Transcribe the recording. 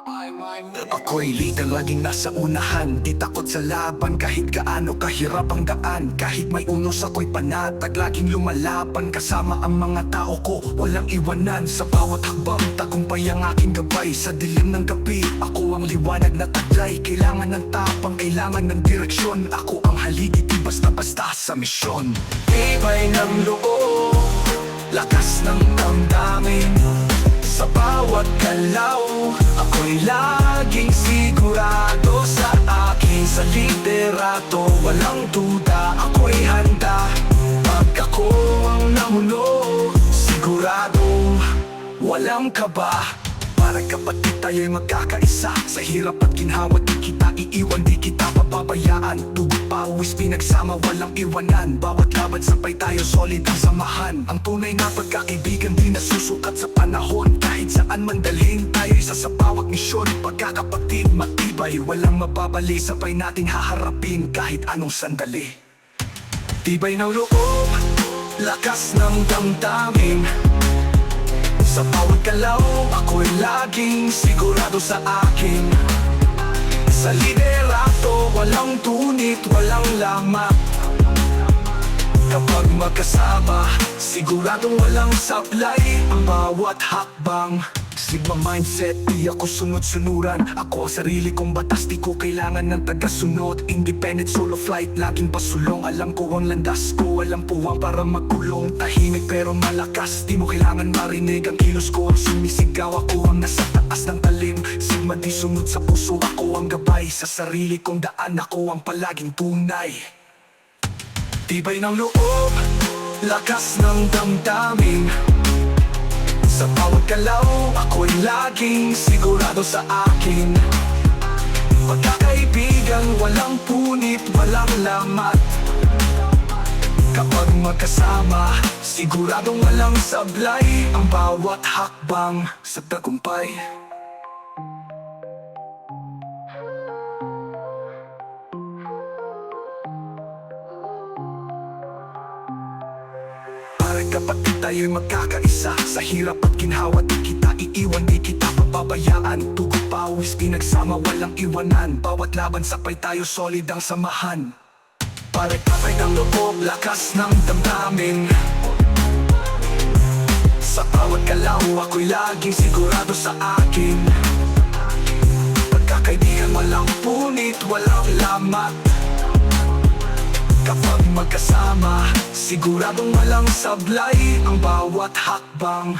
Ako'y leader, laging nasa unahan. Di takot sa laban kahit gaano kahirap ang daan. Kahit may unos ako'y panatag, laging lumalaban. Kasama ang mga tao ko, walang iwanan. Sa bawat hakbang, tagumpay ang aking gabay. Sa dilim ng gabi, ako ang liwanag na taglay. Kailangan ng tapang, kailangan ng direksyon. Ako ang haligi, di basta-basta sa misyon. Tibay ng loob, lakas ng damdamin. Sa bawat galaw, ako'y laging sigurado sa akin. Sa liderato, walang duda, ako'y handa. Pag ako ang namuno, sigurado, walang kaba. Parang kapatid tayo'y magkakaisa. Sa hirap at ginhawa di kita iiwan, di kita papabayaan. Tugot pawis pinagsama, walang iwanan. Bawat laban sabay tayo, solid ang samahan. Ang tunay na pagkakaibigan di nasusukat sa panahon. Kahit saan man dalhin tayo, isa sa bawat misyon. Pagkakapatid matibay, walang mababali. Sabay nating haharapin kahit anong sandali. Tibay ng loob, lakas ng damdamin. Sa bawat galaw, ako'y laging sigurado sa akin. Sa liderato, walang tunit, walang lamat. Kapag magkasama, siguradong walang sablay ang bawat hakbang. Sigma mindset, di ako sunod-sunuran. Ako ang sarili kong batas, di ko kailangan ng tagasunod. Independent solo flight, laging pasulong. Alam ko ang landas ko, alam puwang para magkulong. Tahimik pero malakas, di mo kailangan marinig ang kilos ko. Ang sumisigaw, ako ang nasa taas ng talim. Sigma di sunod sa puso, ako ang gabay. Sa sarili kong daan, ako ang palaging tunay. Tibay ng loob, lakas ng damdamin. Sa bawat galaw, ako'y laging sigurado sa akin. Pagkakaibigan, walang punit, walang lamat. Kapag magkasama, siguradong walang sablay ang bawat hakbang sa tagumpay. Kapatid tayo'y magkakaisa. Sa hirap at ginhawa di kita iiwan, di kita papabayaan. Tugot pawis pinagsama, walang iwanan. Bawat laban sabay tayo, solid ang samahan. Pare-pare ng loob, lakas ng damdamin. Sa bawat galaw, ako'y laging sigurado sa akin. Pagkakaibigan, walang punit, walang lamat. Kapag magkasama, siguradong walang sablay ang bawat hakbang.